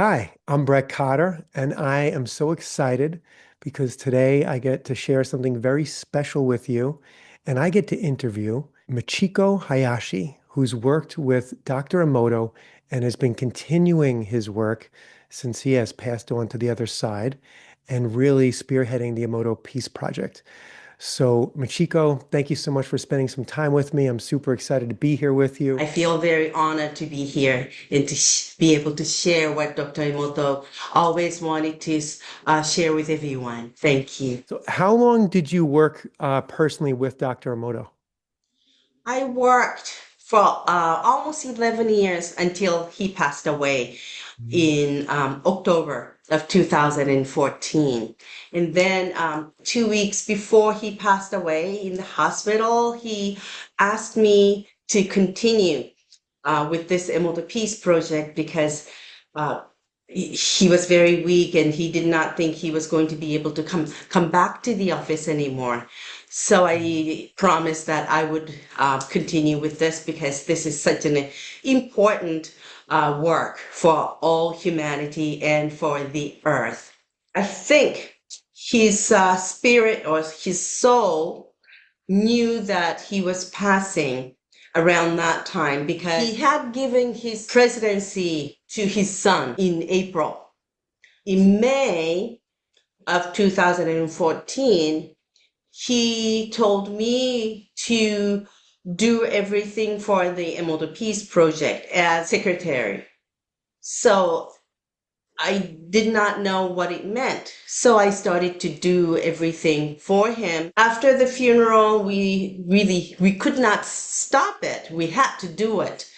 Hi, I'm Brett Cotter, and I am so excited because today I get to share something very special with you, and I get to interview Michiko Hayashi, who's worked with Dr. Emoto and has been continuing his work since he has passed on to the other side and really spearheading the Emoto Peace Project. So, Michiko, thank you so much for spending some time with me. I'm super excited to be here with you. I feel very honored to be here and to be able to share what Dr. Emoto always wanted to share with everyone. Thank you. So, how long did you work personally with Dr. Emoto? I worked for almost 11 years until he passed away in October of 2014. And then 2 weeks before he passed away in the hospital, he asked me to continue with this Emoto Peace Project because uh, he was very weak and he did not think he was going to be able to come back to the office anymore. So I promised that I would continue with this because this is such an important work for all humanity and for the earth. I think his spirit or his soul knew that he was passing around that time because he had given his presidency to his son in April. In May of 2014, he told me to do everything for the Emoto Peace Project as secretary. So I did not know what it meant. So I started to do everything for him. After the funeral, we could not stop it. We had to do it.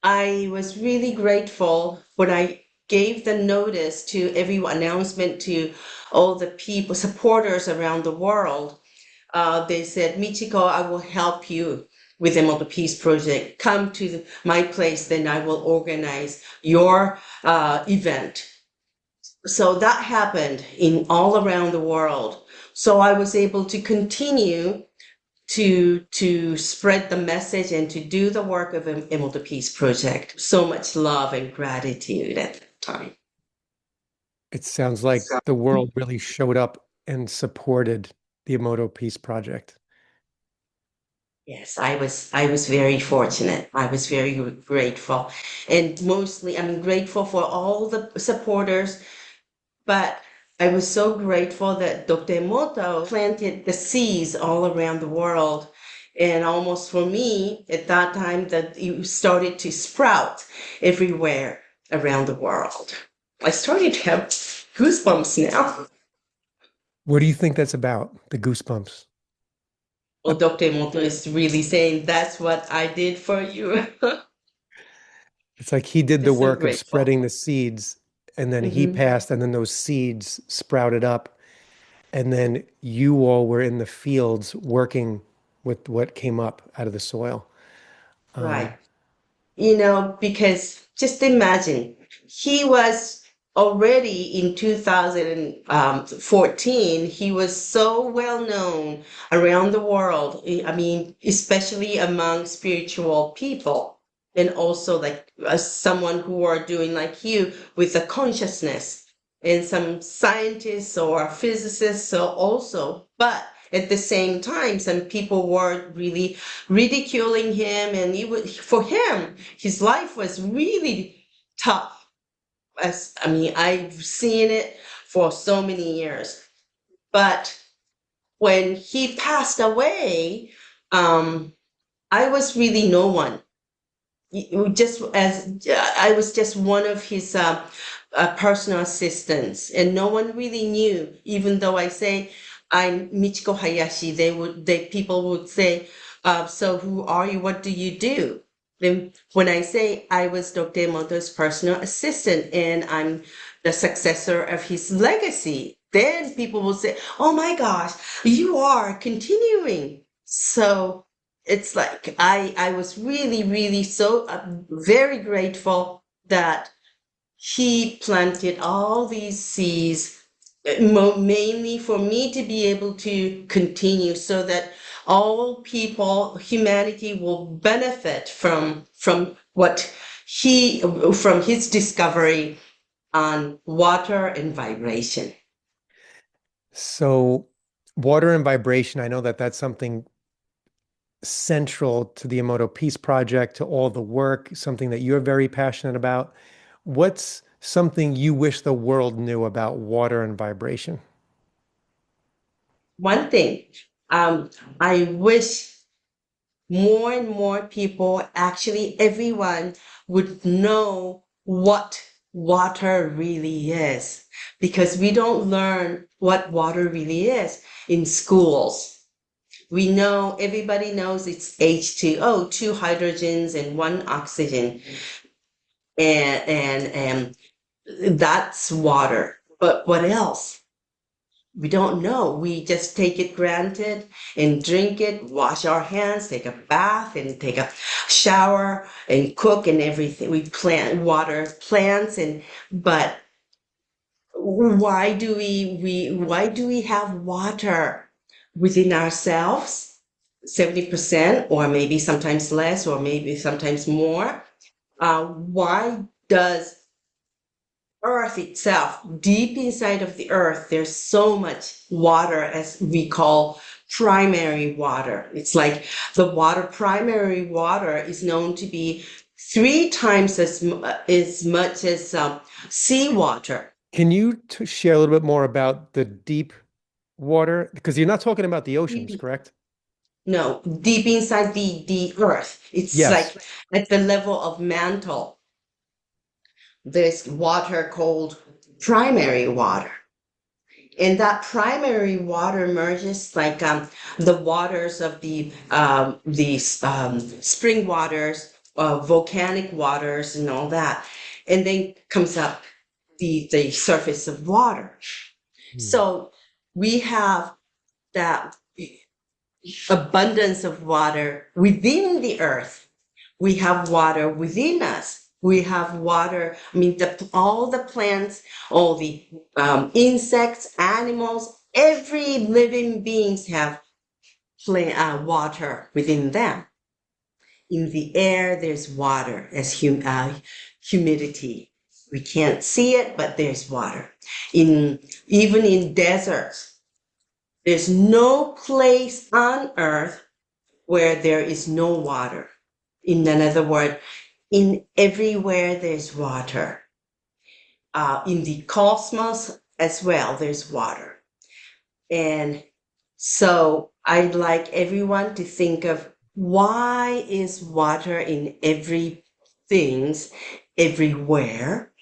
I was really grateful when I gave the notice to every announcement to all the people, supporters around the world. They said, Michiko, I will help you with the Emoto Peace Project. Come to my place, then I will organize your event. So that happened in all around the world. So I was able to continue to spread the message and to do the work of Emoto Peace Project. So much love and gratitude at that time. It sounds like the world really showed up and supported the Emoto Peace Project. Yes, I was very fortunate. I was very grateful. And mostly I'm grateful for all the supporters, but I was so grateful that Dr. Emoto planted the seeds all around the world. And almost for me, at that time, that it started to sprout everywhere around the world. I started to have goosebumps now. What do you think that's about? The goosebumps. Well, Dr. Emoto is really saying, that's what I did for you. It's like he did the Just so work of grateful. spreading the seeds, and then he Hmm. passed, and then those seeds sprouted up, and then you all were in the fields working with what came up out of the soil. Right. Because just imagine he was already in 2014, he was so well known around the world. I mean, especially among spiritual people, and also like someone who are doing like you with the consciousness, and some scientists or physicists so also. But at the same time, some people were really ridiculing him, and for him, his life was really tough. As I mean, I've seen it for so many years. But when he passed away, um, I was really no one. Just as I was just one of his personal assistants, and no one really knew. Even though I say I'm Michiko Hayashi, they people would say, "So who are you? What do you do?" Then when I say I was Dr. Emoto's personal assistant and I'm the successor of his legacy, then people will say, "Oh my gosh, you are continuing." So it's like I was really so very grateful that he planted all these seeds, mainly for me to be able to continue so that all people, humanity will benefit from what he from his discovery on water and vibration. So, water and vibration, I know that that's something central to the Emoto Peace Project, to all the work, something that you're very passionate about. What's something you wish the world knew about water and vibration? One thing, um, I wish more and more people, actually everyone, would know what water really is, because we don't learn what water really is in schools. We know, everybody knows it's H2O, two hydrogens and one oxygen, and that's water. But what else? We don't know. We just take it granted and drink it, wash our hands, take a bath and take a shower and cook and everything. We plant water plants, and but why do we have water within ourselves? 70% or maybe sometimes less or maybe sometimes more. Why does earth itself, deep inside of the earth, there's so much water, as we call primary water? It's like the water, primary water is known to be three times as much as seawater. Can you share a little bit more about the deep water? Because you're not talking about the oceans, Deep, correct? no, deep inside the earth. It's Yes. like at the level of mantle. There's water called primary water. And that primary water merges like the waters of the spring waters, volcanic waters, and all that, and then comes up the surface of water. Hmm. So we have that abundance of water within the earth. We have water within us. We have water. I mean, all the plants, all the insects, animals, every living beings have water within them. In the air, there's water as humidity. We can't see it, but there's water. In even in deserts, there's no place on earth where there is no water. In another word, in everywhere there's water. In the cosmos as well, there's water. And so I'd like everyone to think of, why is water in everything, everywhere?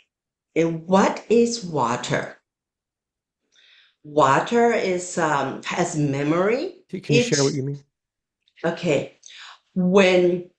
And what is water? Water is has memory. Can you share what It's you mean? okay. When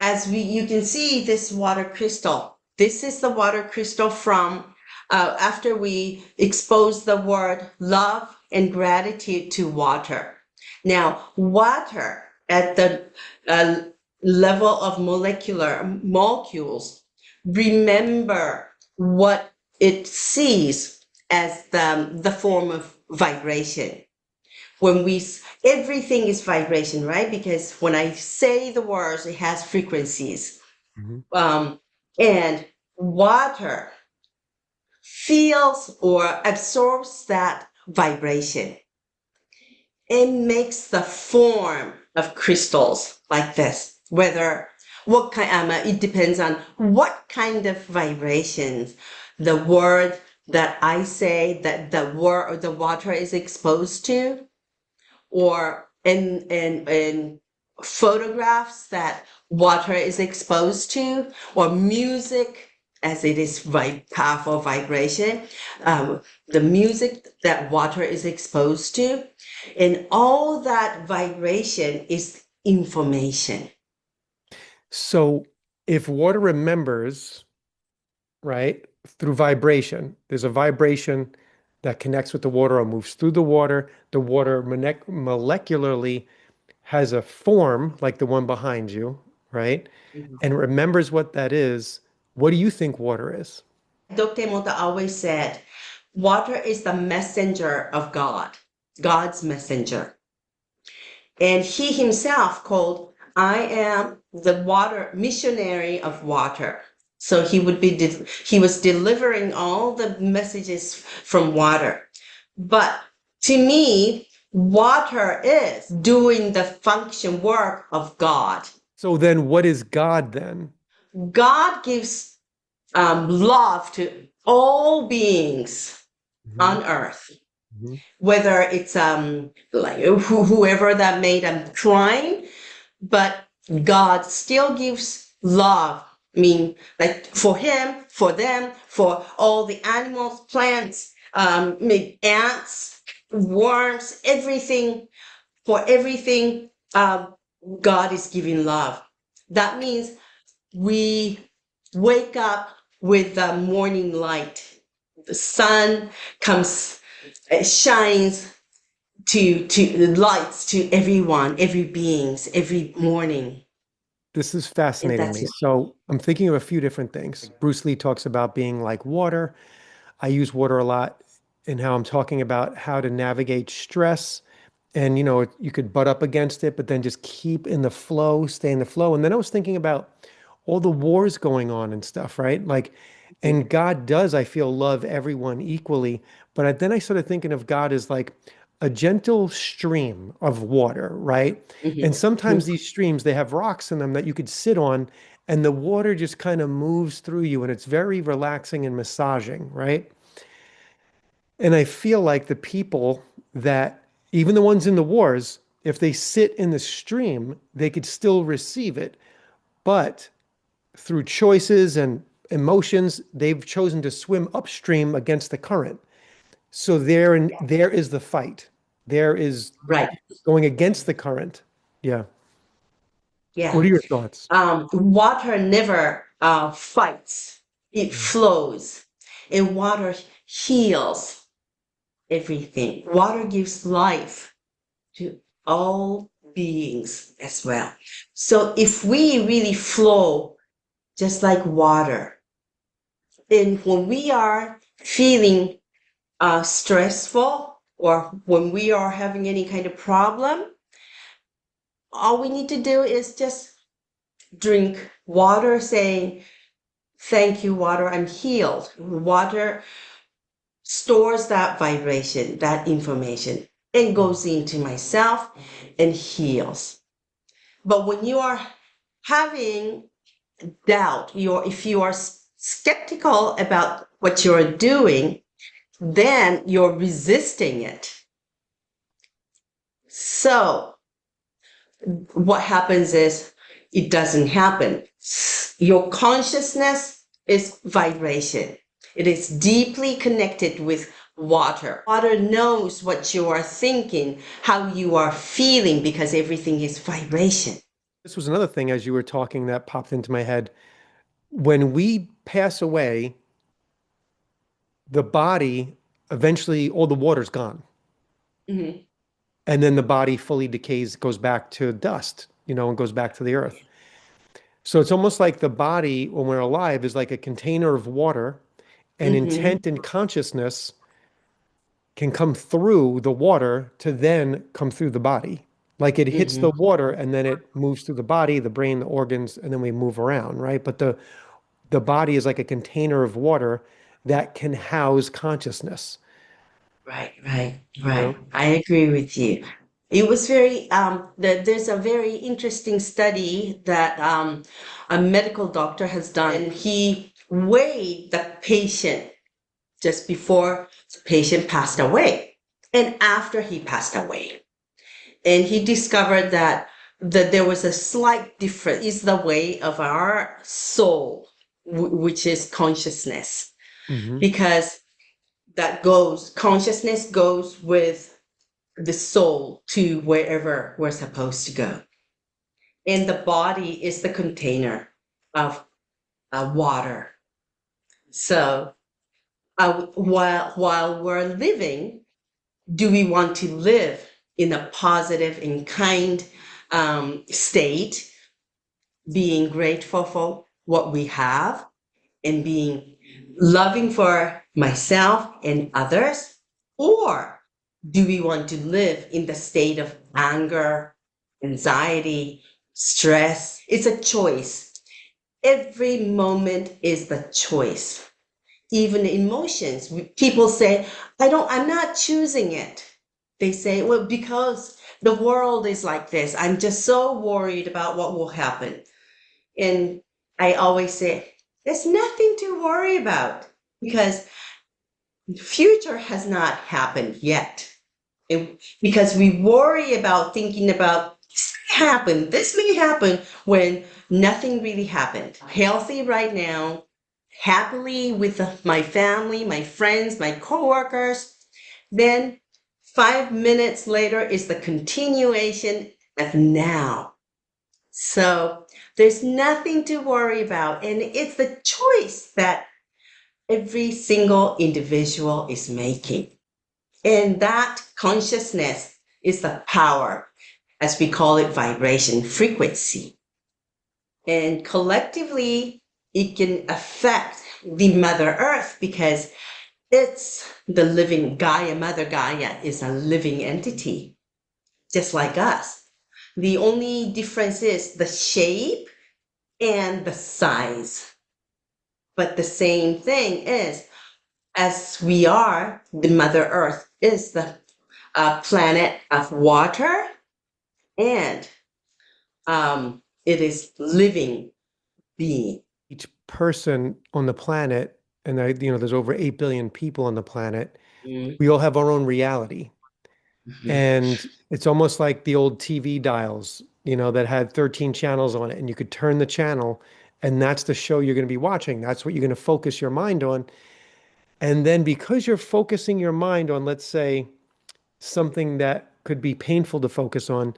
as we you can see this water crystal, this is the water crystal from after we expose the word love and gratitude to water. Now water at the uh, level of molecular molecules remember what it sees as the form of vibration. When we everything is vibration, right? Because when I say the words, it has frequencies. Mhm. um, and water feels or absorbs that vibration and makes the form of crystals like this. Whether what kind it depends on what kind of vibrations the word that I say, that the word or the water is exposed to, or in photographs that water is exposed to, or music as it is powerful vibration, the music that water is exposed to, and all that vibration is information. So, if water remembers, right, through vibration, there's a vibration that connects with the water or moves through the water. The water molecularly has a form like the one behind you, right? And remembers what that is. What do you think water is? Dr. Emoto always said, water is the messenger of God, God's messenger. And he himself called, I am the water missionary of water. So he was delivering all the messages from water. But to me, water is doing the function work of God. So then what is God then? God gives love to all beings Hmm. on earth, Hmm. whether it's like whoever that made them crying, but God still gives love. I mean, like for him, for them, for all the animals, plants, ants, worms, everything, for everything, God is giving love. That means we wake up with the morning light. The sun comes, shines to lights to everyone, every beings, every morning. This is And fascinating that's me. it. So I'm thinking of a few different things. Bruce Lee talks about being like water. I use water a lot in how I'm talking about how to navigate stress. And, you could butt up against it, but then just keep in the flow, stay in the flow. And then I was thinking about all the wars going on and stuff, right? Like, and God does, I feel, love everyone equally. But then I started thinking of God as like a gentle stream of water, right? And Mhm, sometimes mhm. these streams, they have rocks in them that you could sit on, and the water just kind of moves through you, and it's very relaxing and massaging, right? And I feel like the people that, even the ones in the wars, if they sit in the stream, they could still receive it. But through choices and emotions, they've chosen to swim upstream against the current. So there is the fight. There is Right. going against the current. Yeah. What Yeah. are your thoughts? Water never fights. It flows. And water heals everything. Water gives life to all beings as well. So if we really flow just like water, and when we are feeling stressful or when we are having any kind of problem, all we need to do is just drink water, saying, "Thank you, water, I'm healed." Water stores that vibration, that information, and Mm. goes into myself and heals. But when you are having doubt, if you are skeptical about what you're doing, then you're resisting it. So what happens is it doesn't happen. Your consciousness is vibration. It is deeply connected with water. Water knows what you are thinking, how you are feeling, because everything is vibration. This was another thing as you were talking that popped into my head. When we pass away, the body, eventually all the water's gone. Mhm. And then the body fully decays, goes back to dust, and goes back to the earth. So it's almost like the body, when we're alive, is like a container of water, and Mhm. intent and consciousness can come through the water to then come through the body. Like it hits the Mhm. water and then it moves through the body, the brain, the organs, and then we move around, right? But the body is like a container of water that can house consciousness, Right, right, you right. know? I agree with you. It was very there's a very interesting study that a medical doctor has done, and he weighed the patient just before the patient passed away and after he passed away. And he discovered that there was a slight difference is the way of our soul, which is consciousness, Hmm. because consciousness goes with the soul to wherever we're supposed to go. And the body is the container of water. So while we're living, do we want to live in a positive and kind state, being grateful for what we have and being loving for myself and others? Or do we want to live in the state of anger, anxiety, stress? It's a choice. every moment is the choice. Even emotions. People say, I'm not choosing it. They say, well, because the world is like this, I'm just so worried about what will happen. And I always say, there's nothing to worry about because the future has not happened yet. Because we worry about thinking about this may happen when nothing really happened. Healthy right now, happily with my family, my friends, my coworkers. Then 5 minutes later is the continuation of now. So there's nothing to worry about. And it's the choice that every single individual is making. And that consciousness is the power, as we call it, vibration, frequency. And collectively, it can affect the Mother Earth because it's the living Gaia. Mother Gaia is a living entity, just like us. The only difference is the shape and the size. But the same thing is, as we are, the Mother Earth is the planet of water and it is living being. Each person on the planet, and there's over 8 billion people on the planet, Mm-hmm. we all have our own reality. And it's almost like the old TV dials, that had 13 channels on it, and you could turn the channel, and that's the show you're going to be watching. That's what you're going to focus your mind on. And then because you're focusing your mind on, let's say, something that could be painful to focus on,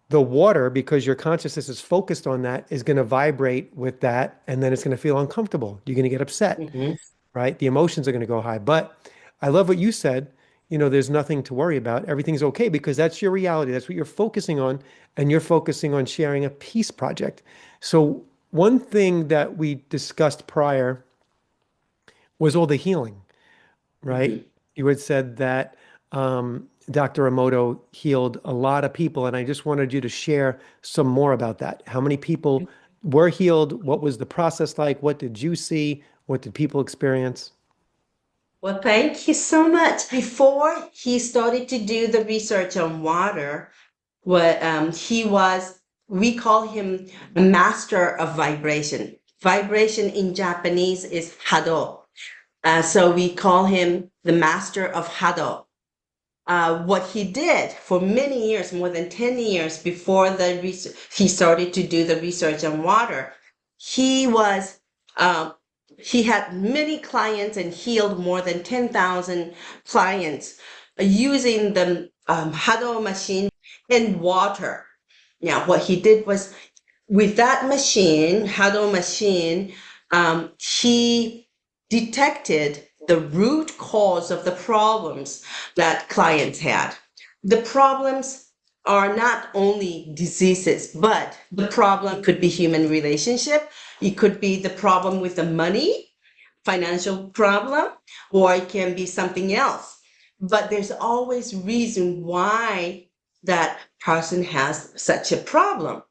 the water, because your consciousness is focused on that, is going to vibrate with that, and then it's going to feel uncomfortable. You're going to get upset, Mm-hmm. right? The emotions are going to go high. But I love what you said. There's nothing to worry about. Everything's okay because that's your reality. That's what you're focusing on, and you're focusing on sharing a peace project. So one thing that we discussed prior was all the healing, right? Mm-hmm. You had said that Dr. Emoto healed a lot of people, and I just wanted you to share some more about that. How many people were healed? What was the process like? What did you see? What did people experience? Well, thank you so much. Before he started to do the research on water, he was, we call him a master of vibration. Vibration in Japanese is hado. So we call him the master of hado. What he did for many years, more than 10 years before he started to do the research on water, he was, um, he had many clients and healed more than 10,000 clients using the Hado machine and water. Now, what he did was with that machine, Hado machine, he detected the root cause of the problems that clients had. The problems are not only diseases, but the problem could be human relationship. It could be the problem with the money, financial problem, or it can be something else. But there's always reason why that person has such a problem.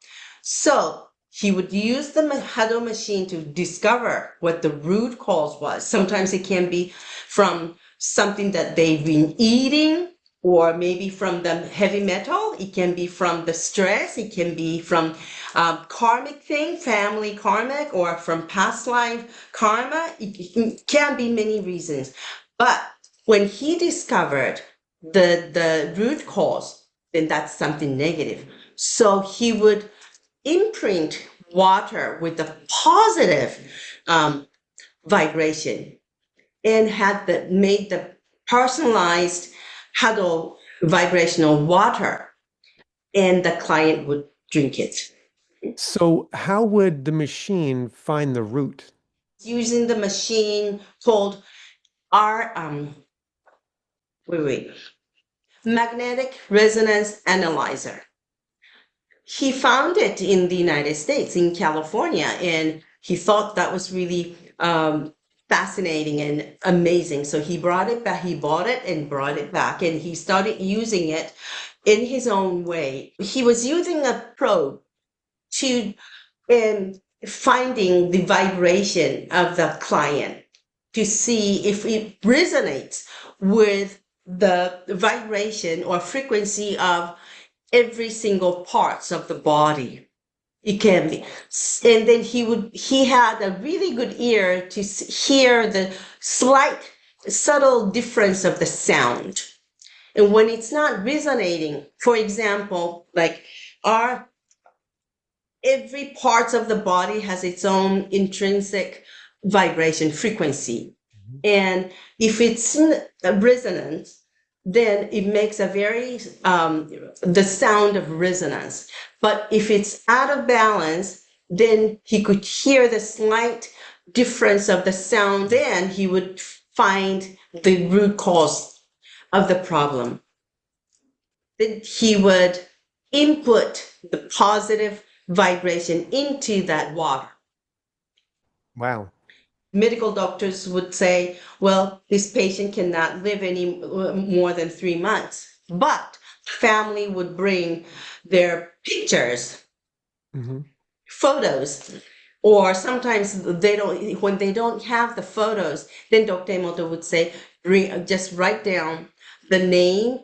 So he would use the huddle machine to discover what the root cause was. Sometimes it can be from something that they've been eating, or maybe from the heavy metal. It can be from the stress. It can be from karmic thing, family karmic, or from past life karma. It can be many reasons. But when he discovered the root cause, then that's something negative. So he would imprint water with a positive um, vibration and had made the personalized huddle vibrational water, and the client would drink it So how would the machine find the root? using the machine called R wait magnetic resonance analyzer. He found it in the United States, in California, and he thought that was really fascinating and amazing. So he brought it back, he bought it and brought it back, and he started using it in his own way. He was using a probe to finding the vibration of the client to see if it resonates with the vibration or frequency of every single parts of the body. It can be. And then he had a really good ear to hear the slight, subtle difference of the sound. And when it's not resonating, for example, like our every part of the body has its own intrinsic vibration frequency. Mhm. And if it's in a resonance, then it makes a very, the sound of resonance. But if it's out of balance, then he could hear the slight difference of the sound, then he would find the root cause of the problem. Then he would input the positive vibration into that water. Wow. Medical doctors would say, well, this patient cannot live any more than 3 months. But family would bring their pictures, Hmm. photos, or sometimes they don't, when they don't have the photos, then Dr. Emoto would say, just write down the name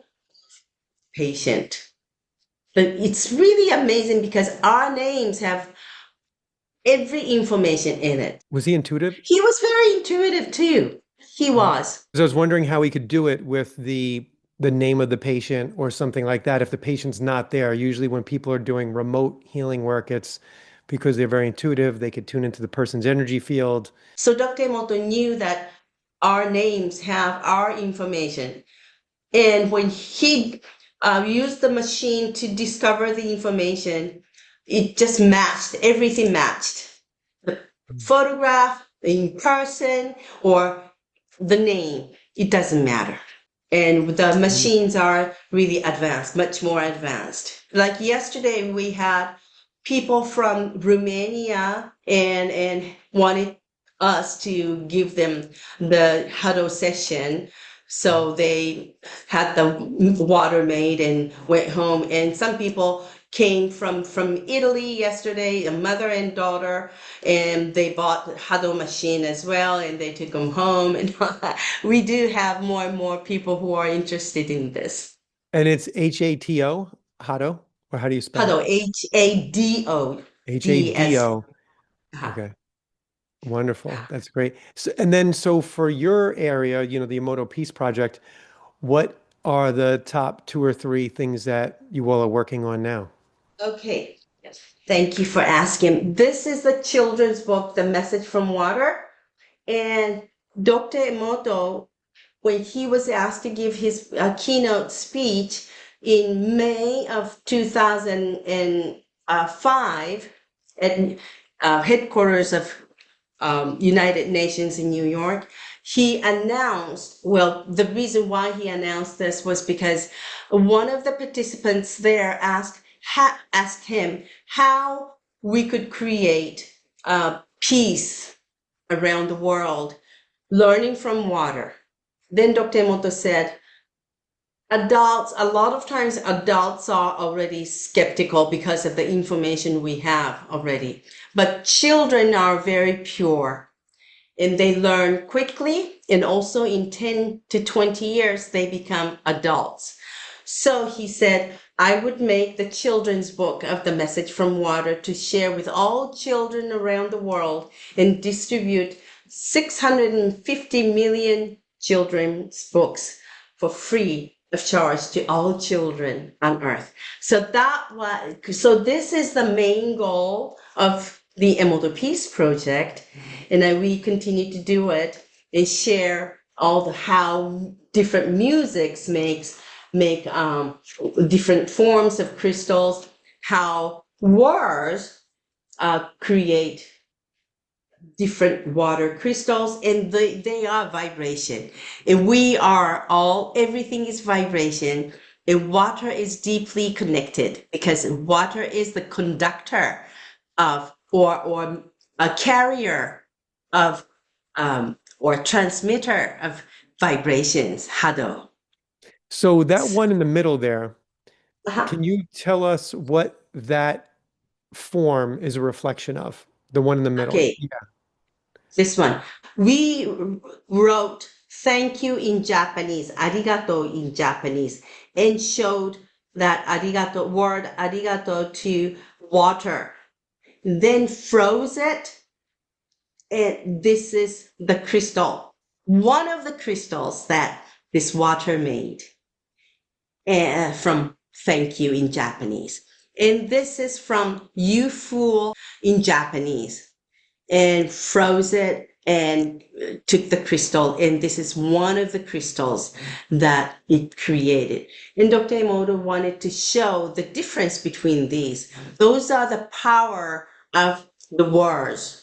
patient. But it's really amazing because our names have every information in it. Was he intuitive? He was very intuitive too. He Yeah. was. 'Cause I was wondering how he could do it with the name of the patient or something like that. If the patient's not there, usually when people are doing remote healing work, it's because they're very intuitive. They could tune into the person's energy field. So Dr. Emoto knew that our names have our information. And when he used the machine to discover the information, it just matched, everything matched. The photograph, in person, or the name, it doesn't matter. And the Wonderful. machines are really advanced, much more advanced. Like yesterday, we had people from Romania and wanted us to give them the huddle session. So they had the water made and went home. And some people came from Italy yesterday, a mother and daughter, and they bought the huddle machine as well, and they took them home and all that. We do have more and more people who are interested in this. And it's Hato, Hato, or how do you spell it? Huddle, Hado, D as Hado. uh, Okay. Wonderful. That's great. So, and then, so for your area, the Emoto Peace Project, what are the top two or three things that you all are working on now? okay. Yes. Thank you for asking. This is the children's book, The Message from Water. And Dr. Emoto, when he was asked to give his keynote speech in May of 2005 at headquarters of United Nations in New York, he announced, well, the reason why he announced this was because one of the participants there asked him how we could create peace around the world, learning from water. Then Dr. Emoto said, a lot of times adults are already skeptical because of the information we have already. But children are very pure and they learn quickly. And also in 10 to 20 years, they become adults. So he said, I would make the children's book of the Message from Water to share with all children around the world and distribute 650 million children's books for free of charge to all children on earth. So this is the main goal of the Emoto Peace Project. And we continue to do it and share all the how different musics make different forms of crystals, how words create different water crystals, and they are vibration. And we are all, everything is vibration. And water is deeply connected because water is the conductor of, or a carrier of, or transmitter of vibrations, Hado. So that one in the middle there, Uh-huh. can you tell us what that form is a reflection of? The one in the middle. Okay, Yeah. this one. We wrote thank you in Japanese, arigato in Japanese, and showed that arigato word arigato to water. Then froze it, and this is the crystal. One of the crystals that this water made from thank you in Japanese. And this is from you fool in Japanese and froze it and took the crystal. And this is one of the crystals that it created. And Dr. Emoto wanted to show the difference between these. Those are the power of the words.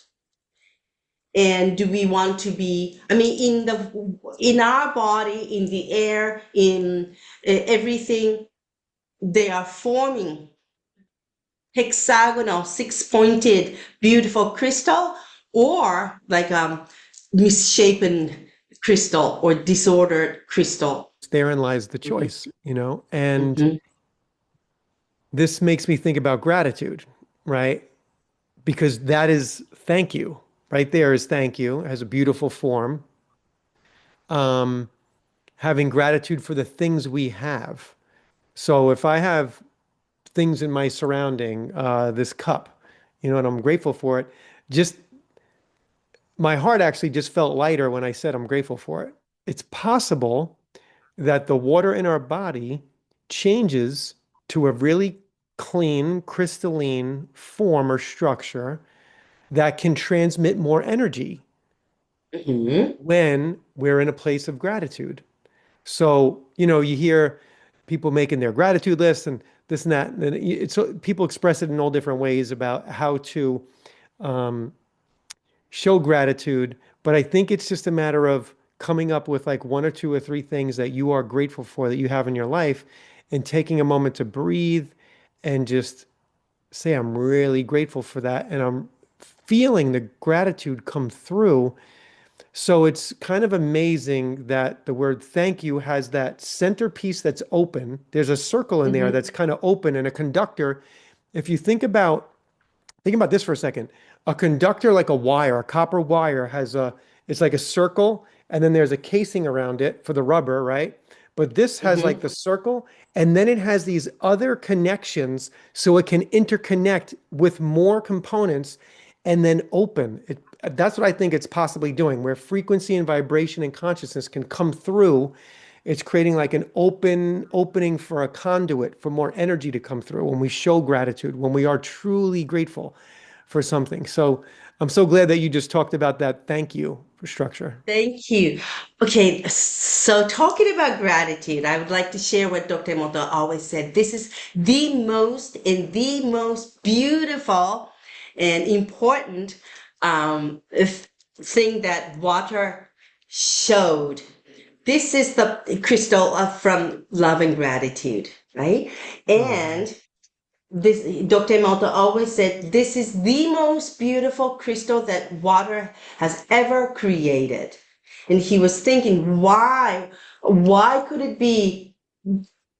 And do we want to be, I mean, in our body, in the air, in everything, they are forming hexagonal, six-pointed, beautiful crystal, or like misshapen crystal or disordered crystal. Therein lies the Mhm, choice, you know? And mhm, this makes me think about gratitude, right? Because that is thank you. Right there is thank you, has a beautiful form. Um, Having gratitude for the things we have. So if I have things in my surrounding, this cup, you know, and I'm grateful for it, just my heart actually just felt lighter when I said I'm grateful for it. It's possible that the water in our body changes to a really clean, crystalline form or structure that can transmit more energy mhm, when we're in a place of gratitude. So, you know, you hear people making their gratitude lists and this and that, and it's so people express it in all different ways about how to um, show gratitude. But I think it's just a matter of coming up with like one or two or three things that you are grateful for that you have in your life and taking a moment to breathe and just say, I'm really grateful for that. And I'm feeling the gratitude come through. So it's kind of amazing that the word thank you has that centerpiece that's open. There's a circle in there mhm, that's kind of open and a conductor. If you think about this for a second. A conductor, like a wire, a copper wire, it's like a circle, and then there's a casing around it for the rubber, right? But this has like mhm. the circle, and then it has these other connections so it can interconnect with more components and then open. That's what I think it's possibly doing, where frequency and vibration and consciousness can come through. It's creating like an opening for a conduit for more energy to come through when we show gratitude, when we are truly grateful for something. So I'm so glad that you just talked about that. Thank you for structure. Thank you. Okay, so talking about gratitude, I would like to share what Dr. Emoto always said. This is the most beautiful and important thing that water showed. This is the crystal from love and gratitude, right? Oh, And this Dr. Emoto always said this is the most beautiful crystal that water has ever created. And he was thinking, why could it be,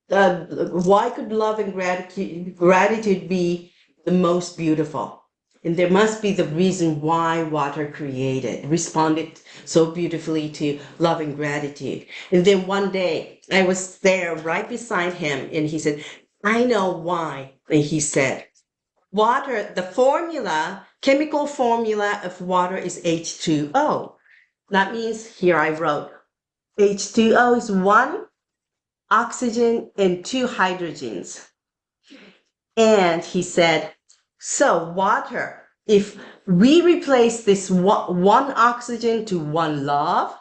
why could love and gratitude be the most beautiful? And there must be the reason why water responded so beautifully to love and gratitude. And then one day I was there right beside him and he said, I know why. And he said, water, the chemical formula of water is H2O. That means here I wrote H2O is one oxygen and two hydrogens. And he said, so water, if we replace this one oxygen to one love,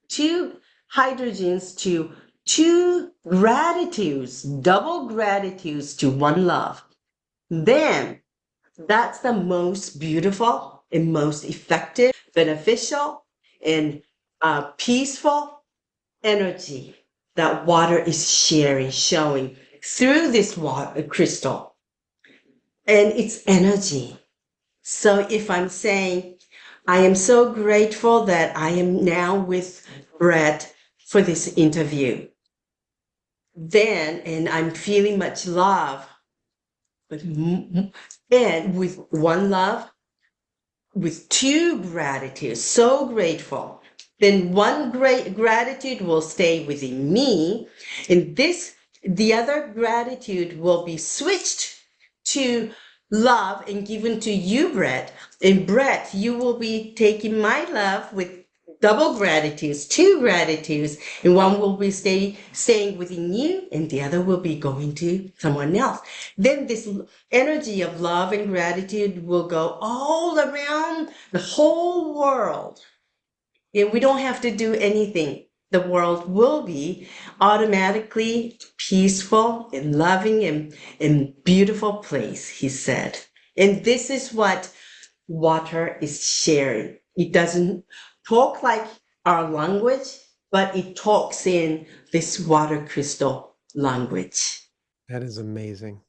two hydrogens to two gratitudes, double gratitudes to one love, then that's the most beautiful and most effective, beneficial, and peaceful energy that water is showing through this water crystal. And it's energy. So if I'm saying, I am so grateful that I am now with Brett for this interview, then, and I'm feeling much love, but and with one love, with two gratitudes, so grateful, then one great gratitude will stay within me, and the other gratitude will be switched to love and given to you, Brett. And Brett, you will be taking my love with double gratitudes, two gratitudes, and one will be staying within you, and the other will be going to someone else. Then this energy of love and gratitude will go all around the whole world. And we don't have to do anything. The world will be automatically peaceful and loving and beautiful place, he said. And this is what water is sharing. It doesn't talk like our language, but it talks in this water crystal language. That is amazing.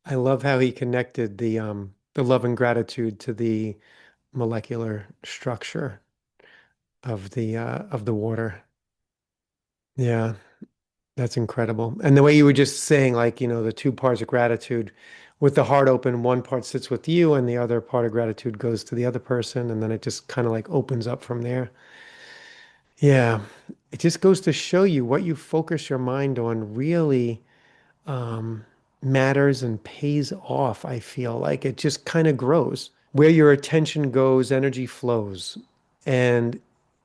I love how he connected the love and gratitude to the molecular structure of the water. Yeah, that's incredible. And the way you were just saying, like, the two parts of gratitude, with the heart open, one part sits with you, and the other part of gratitude goes to the other person, and then it just kind of like opens up from there. Yeah, it just goes to show you what you focus your mind on really um, matters and pays off. I feel like it just kind of grows. Where your attention goes, energy flows. And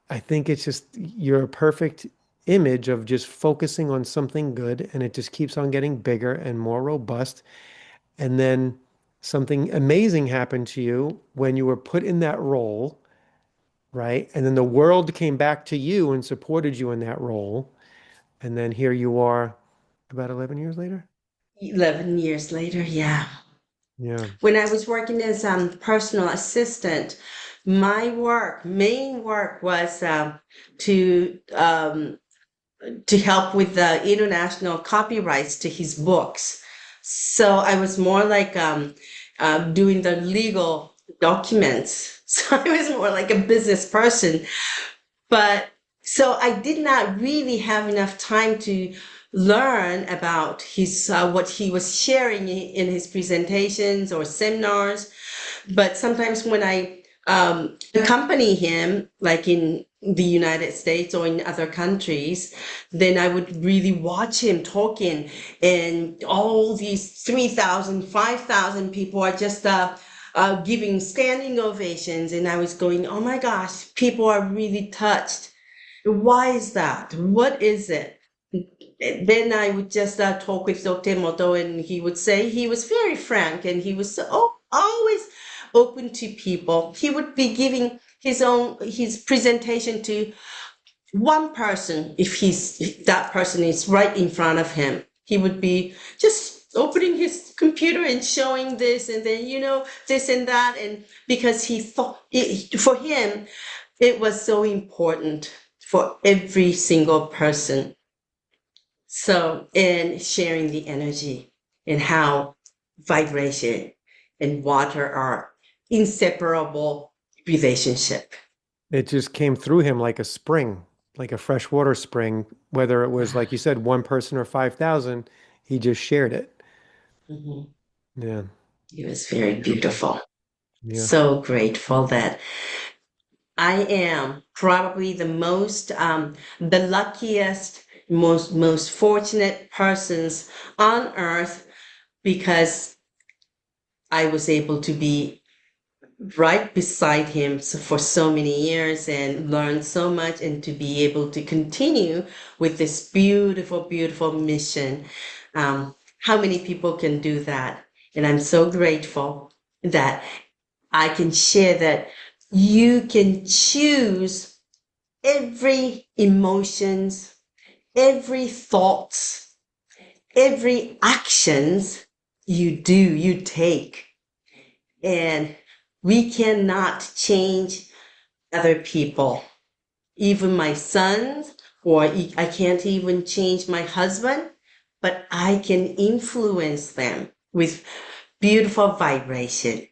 I think it's just you're a perfect image of just focusing on something good, and it just keeps on getting bigger and more robust. And then something amazing happened to you when you were put in that role, right? And then the world came back to you and supported you in that role. And then here you are about 11 years later. 11 years later, yeah. Yeah. When I was working as personal assistant, my main work was to help with the international copyrights to his books. So I was more like doing the legal documents. So I was more like a business person. But so I did not really have enough time to learn about his what he was sharing in his presentations or seminars. But sometimes when I accompany him, like in the United States or in other countries, then I would really watch him talking, and all these 3,000, 5,000 people are just giving standing ovations. And I was going, oh my gosh, people are really touched. Why is that? What is it? Then I would just talk with Dr. Emoto, and he would say he was very frank, and he was always open to people. He would be giving his presentation to one person if that person is right in front of him. He would be just opening his computer and showing this, and then this and that, and because he thought for him it was so important for every single person. So, in sharing the energy and how vibration and water are inseparable relationship. It just came through him like a spring, like a freshwater spring, whether it was, like you said, one person or 5,000, he just shared it. Mhm. Yeah, It was very beautiful. beautiful. Yeah. So grateful that I am probably the luckiest, most fortunate persons on earth, because I was able to be right beside him for so many years and learn so much, and to be able to continue with this beautiful, beautiful mission. How many people can do that? And I'm so grateful that I can share that you can choose every emotions, every thoughts, every actions you take. And we cannot change other people, even my sons, or I can't even change my husband, but I can influence them with beautiful vibration.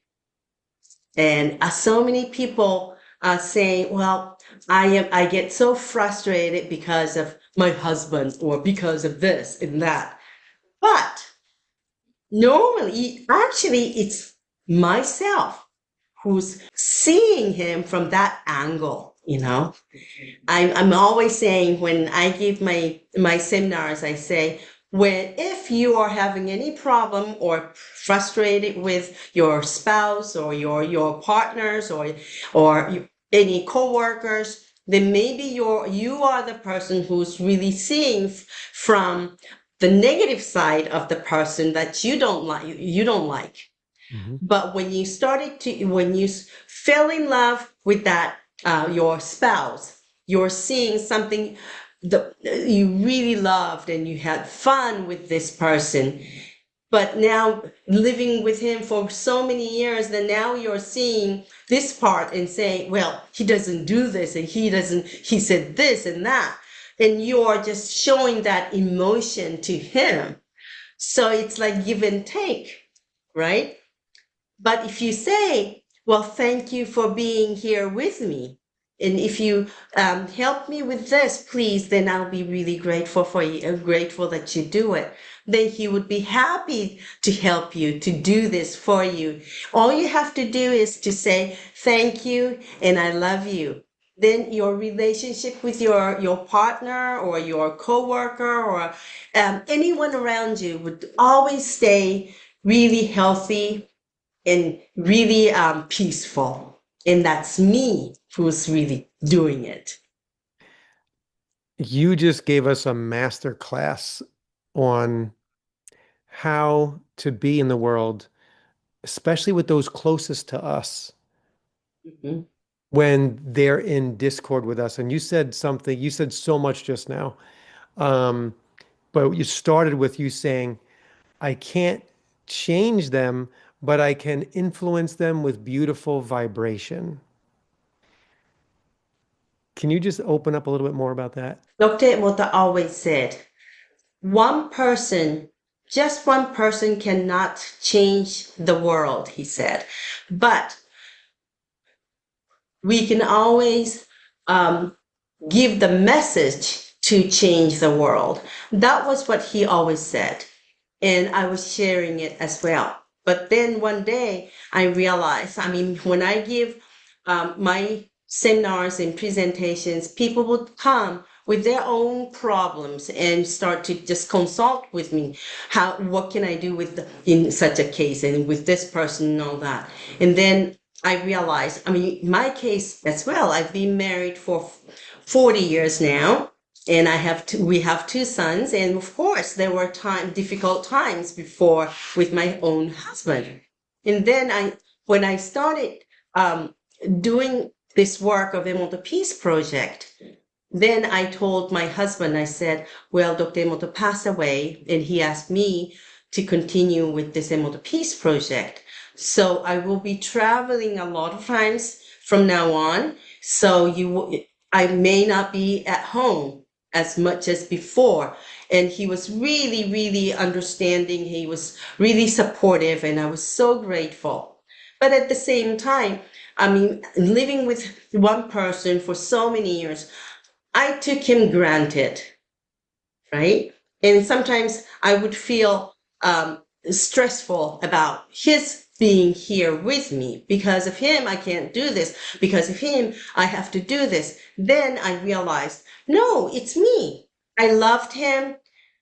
And so many people are saying, well, I get so frustrated because of my husband or because of this and that. But normally, actually, it's myself. who's seeing him from that angle, you know. I'm always saying when I give my seminars, I say, when if you are having any problem or frustrated with your spouse or your partners or any coworkers, then maybe you are the person who's really seeing from the negative side of the person that you don't like. Hmm. But when you fell in love with that, your spouse, you're seeing something that you really loved and you had fun with this person. But now living with him for so many years, then now you're seeing this part and saying, well, he doesn't do this and he said this and that. And you are just showing that emotion to him. So it's like give and take, right? But if you say, well, thank you for being here with me. And if you help me with this, please, then I'll be really grateful for you, grateful that you do it. Then he would be happy to help you, to do this for you. All you have to do is to say, thank you and I love you. Then your relationship with your partner or your coworker or anyone around you would always stay really healthy and really peaceful. And that's me who's really doing it. You just gave us a master class on how to be in the world, especially with those closest to us, Mhm. when they're in discord with us. And you said something, you said so much just now. Um, but you started with you saying, I can't change them, but I can influence them with beautiful vibration. Can you just open up a little bit more about that? Dr. Emoto always said, one person, just one person cannot change the world, he said. But we can always um, give the message to change the world. That was what he always said. And I was sharing it as well. But then one day I realized, I mean, when I give my seminars and presentations, people would come with their own problems and start to just consult with me. What can I do in such a case and with this person and all that? And then I realized, I mean, my case as well, I've been married for 40 years now and we have two sons, and of course there were difficult times before with my own husband. And then when I started um, doing this work of Emoto Peace Project, then I told my husband, I said, well, Dr. Emoto passed away, and he asked me to continue with this Emoto Peace Project. So I will be traveling a lot of times from now on. So I may not be at home as much as before. And he was really, really understanding. He was really supportive, and I was so grateful. But at the same time, I mean, living with one person for so many years, I took him granted, right? And sometimes I would feel stressful about his being here with me. Because of him, I can't do this. Because of him, I have to do this. Then I realized, no, it's me. I loved him.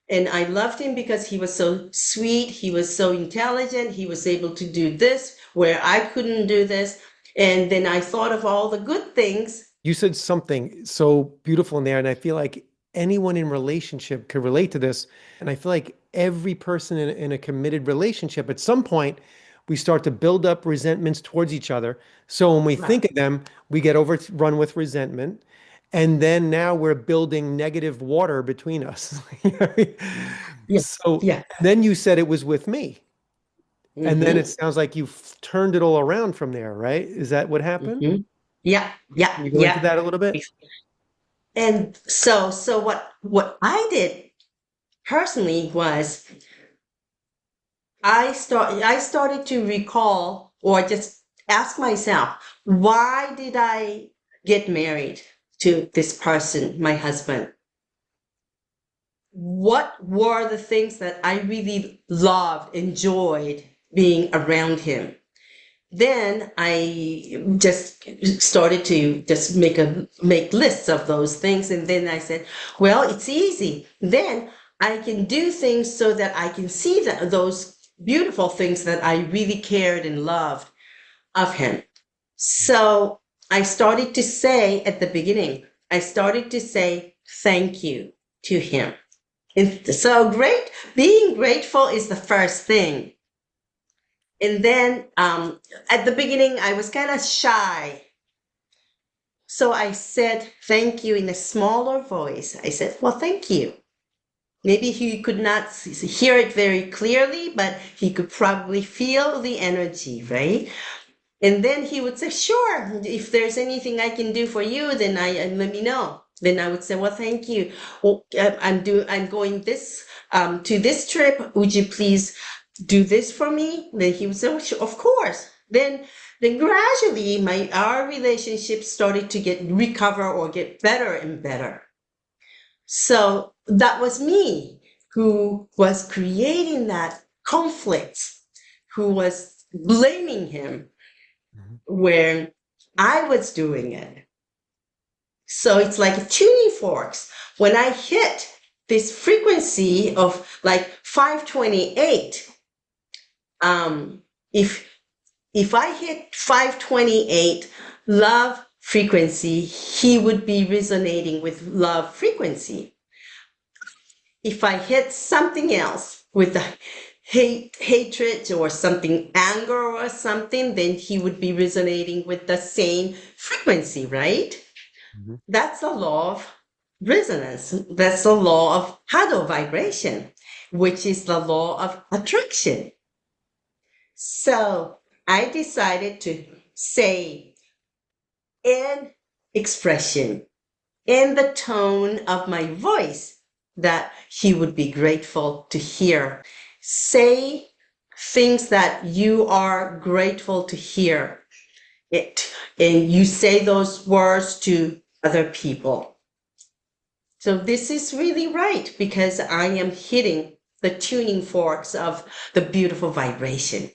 And I loved him because he was so sweet. He was so intelligent. He was able to do this where I couldn't do this. And then I thought of all the good things. You said something so beautiful in there, and I feel like anyone in relationship could relate to this. And I feel like every person in a committed relationship, at some point, we start to build up resentments towards each other. So when we Right. think of them, we get overrun with resentment. And then now we're building negative water between us. Yeah. So Yeah. then you said it was with me. And then it Mm-hmm. sounds like you've turned it all around from there, right? Is that what happened? Mm-hmm. Yeah, yeah, Can you go into yeah. that a little bit? And so what I did personally was I started to recall or just ask myself, why did I get married to this person, my husband? What were the things that I really loved, enjoyed being around him? Then I just started to just make lists of those things, and then I said, well, it's easy. Then I can do things so that I can see those beautiful things that I really cared and loved of him. So I started to say at the beginning, I started to say thank you to him. And so being grateful is the first thing. And then at the beginning, I was kind of shy. So I said thank you in a smaller voice. I said, well, thank you. Maybe he could not hear it very clearly, but he could probably feel the energy, right? And then he would say, sure, if there's anything I can do for you, then let me know. Then I would say, well, thank you. Well, I'm going to this trip. Would you please do this for me? Then he would say, well, sure, of course. Then gradually our relationship started to get recover or get better and better. So that was me who was creating that conflict, who was blaming him Mhm. where I was doing it. So it's like a tuning forks. When I hit this frequency of like 528, um, if if I hit 528 love frequency, he would be resonating with love frequency. If I hit something else with the hatred or something, anger or something, then he would be resonating with the same frequency, right? Mhm. That's the law of resonance. That's the law of Hado vibration, which is the law of attraction. So I decided to say in expression, in the tone of my voice, that he would be grateful to hear. Say things that you are grateful to hear it, and you say those words to other people. So this is really right because I am hitting the tuning forks of the beautiful vibration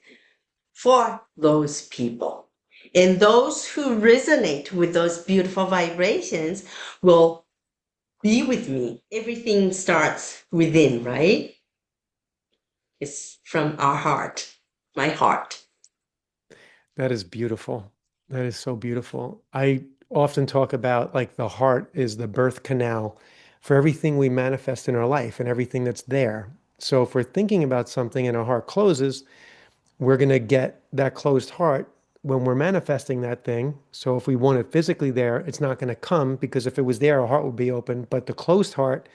for those people. And those who resonate with those beautiful vibrations will be with me. Everything starts within, right? It's from our heart, my heart. That is beautiful. That is so beautiful. I often talk about like the heart is the birth canal for everything we manifest in our life and everything that's there. So if we're thinking about something and our heart closes, we're going to get that closed heart when we're manifesting that thing. So if we want it physically there, it's not going to come because if it was there, our heart would be open, but the closed heart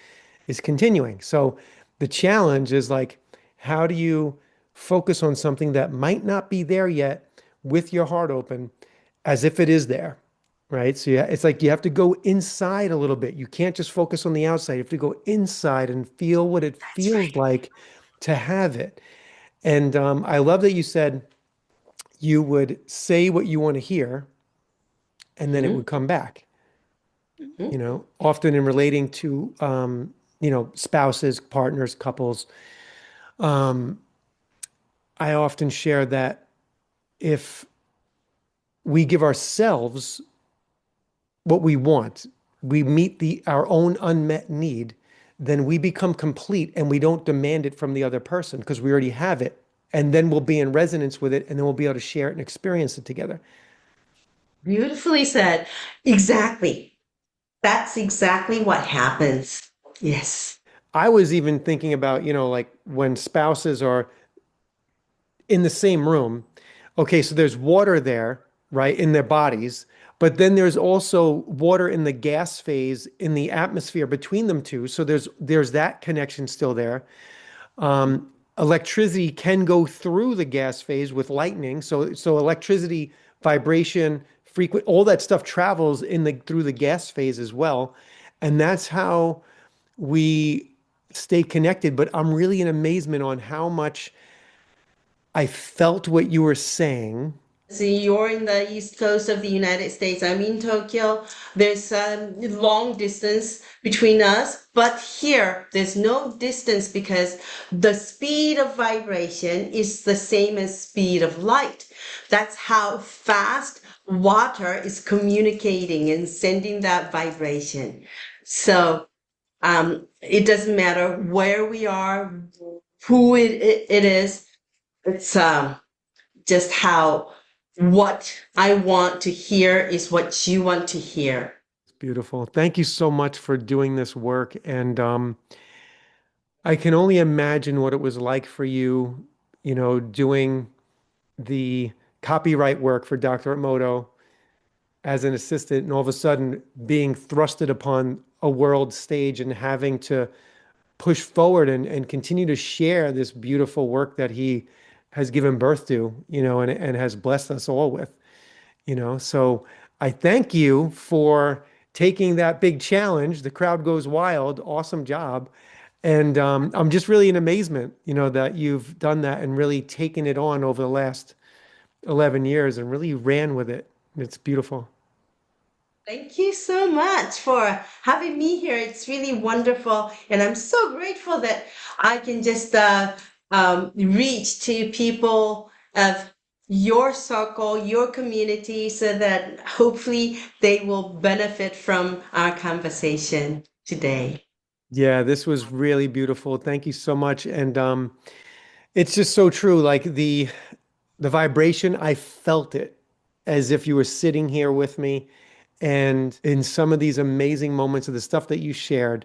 is continuing. So the challenge is like, how do you focus on something that might not be there yet with your heart open as if it is there? Right. So yeah, it's like you have to go inside a little bit. You can't just focus on the outside. You have to go inside and feel what it That's feels right. like to have it. And I love that you said you would say what you want to hear and then it Mhm, would come back, mhm. often in relating to, spouses, partners, couples. Um, I often share that if we give ourselves what we want, we meet our own unmet need, then we become complete and we don't demand it from the other person because we already have it. And then we'll be in resonance with it and then we'll be able to share it and experience it together. Beautifully said. Exactly. That's exactly what happens. Yes. I was even thinking about, like when spouses are in the same room. Okay, so there's water there, right, in their bodies, but then there's also water in the gas phase in the atmosphere between them two. So there's that connection still there. Electricity can go through the gas phase with lightning. So electricity, vibration, frequent, all that stuff travels in the through the gas phase as well. And that's how we stay connected. But I'm really in amazement on how much I felt what you were saying See, you're in the east coast of the United States. I'm in Tokyo. There's a long distance between us, but here there's no distance because the speed of vibration is the same as speed of light. That's how fast water is communicating and sending that vibration. So it doesn't matter where we are, who it is. It's just how what I want to hear is what you want to hear. It's beautiful. Thank you so much for doing this work. And I can only imagine what it was like for you, doing the copyright work for Dr. Emoto as an assistant, and all of a sudden being thrusted upon a world stage and having to push forward and continue to share this beautiful work that he has given birth to, and has blessed us all with. So I thank you for taking that big challenge. The crowd goes wild. Awesome job. And I'm just really in amazement, that you've done that and really taken it on over the last 11 years and really ran with it. It's beautiful. Thank you so much for having me here. It's really wonderful. And I'm so grateful that I can just reach to people of your circle, your community, so that hopefully they will benefit from our conversation today. Yeah, this was really beautiful. Thank you so much. And it's just so true. Like the vibration, I felt it as if you were sitting here with me. And in some of these amazing moments of the stuff that you shared,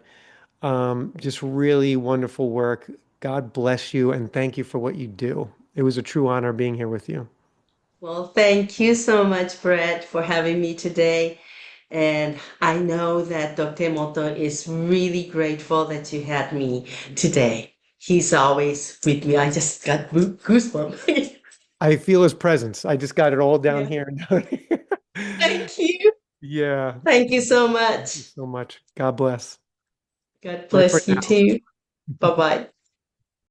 just really wonderful work. God bless you and thank you for what you do. It was a true honor being here with you. Well, thank you so much, Brett, for having me today. And I know that Dr. Emoto is really grateful that you had me today. He's always with me. I just got goosebumps. I feel his presence. I just got it all down Yeah. here and down here. Thank you. Yeah. Thank you so Thank you much. so much. God bless. God Bye for bless you now. too. Bye bye.